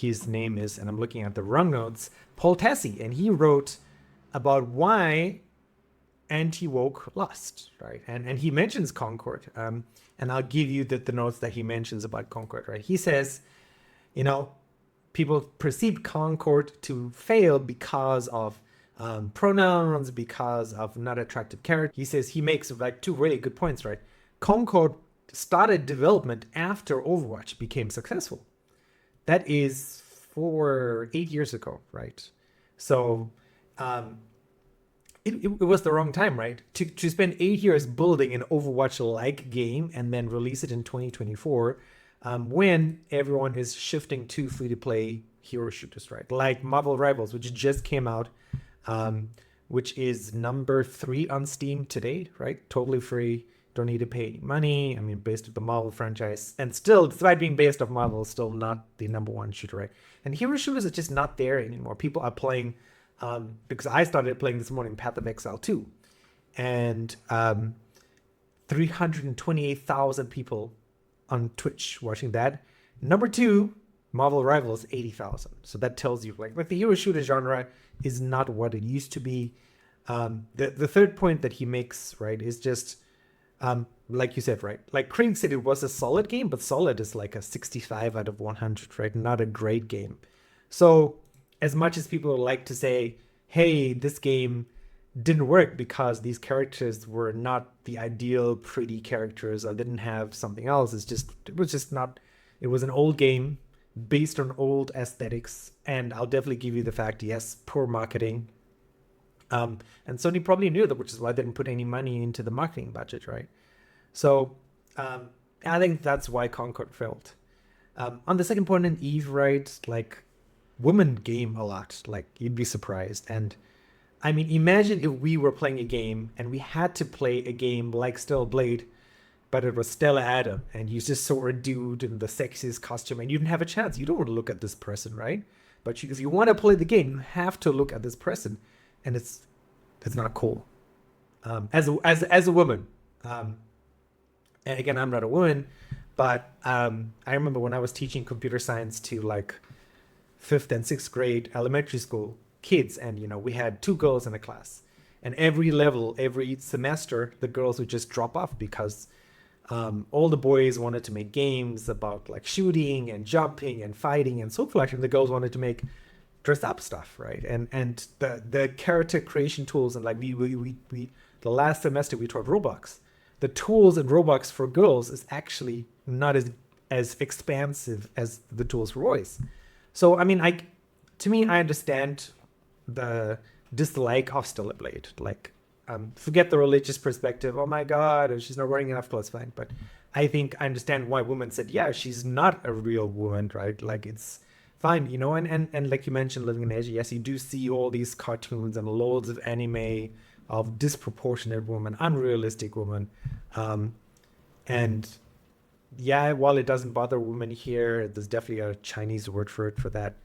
his name is, and I'm looking at the wrong notes, Paul Tassi, and he wrote about why anti-woke lust, right? And he mentions Concord, and I'll give you the notes that he mentions about Concord, right? He says, you know, people perceive Concord to fail because of pronouns, because of not attractive character. He says, he makes like two really good points, right? Concord started development after Overwatch became successful. That is 8 years ago, right? So it was the wrong time, right? To spend 8 years building an Overwatch-like game and then release it in 2024, when everyone is shifting to free-to-play hero shooters, right? Like Marvel Rivals, which just came out, which is number 3 on Steam today, right? Totally free. Don't need to pay any money. I mean, based on the Marvel franchise. And still, despite being based off Marvel, still not the number 1 shooter, right? And hero shooters are just not there anymore. People are playing, because I started playing this morning Path of Exile 2. And 328,000 people on Twitch watching that. Number 2, Marvel Rivals, 80,000. So that tells you, like the hero shooter genre is not what it used to be. The third point that he makes, right, is just, like you said, right? Like Crane said, it was a solid game, but solid is like a 65 out of 100, right? Not a great game. So as much as people like to say, hey, this game didn't work because these characters were not the ideal pretty characters or didn't have something else, it was an old game based on old aesthetics. And I'll definitely give you the fact, yes, poor marketing. And Sony probably knew that, which is why they didn't put any money into the marketing budget, right? So I think that's why Concord failed. On the second point in Eve, right, like women game a lot, like you'd be surprised. And I mean, imagine if we were playing a game and we had to play a game like Stellar Blade, but it was Stella Adam, and you just saw a dude in the sexiest costume, and you didn't have a chance. You don't want to look at this person, right? But if you want to play the game, you have to look at this person, and it's not cool. As a woman, and again, I'm not a woman, but I remember when I was teaching computer science to like 5th and 6th grade elementary school kids, and we had 2 girls in a class, and every semester the girls would just drop off because all the boys wanted to make games about like shooting and jumping and fighting and so forth, and the girls wanted to make dress up stuff, right? And the character creation tools, and like we the last semester we taught Roblox. The tools in Roblox for girls is actually not as expansive as the tools for boys. So I mean, to me, I understand the dislike of Stellar Blade. Like, forget the religious perspective. Oh my God, she's not wearing enough clothes. Fine, but I think I understand why women said, yeah, she's not a real woman, right? Like, it's fine, and like you mentioned, living in Asia, yes, you do see all these cartoons and loads of anime of disproportionate women, unrealistic women, and yeah, while it doesn't bother women here, there's definitely a Chinese word for that.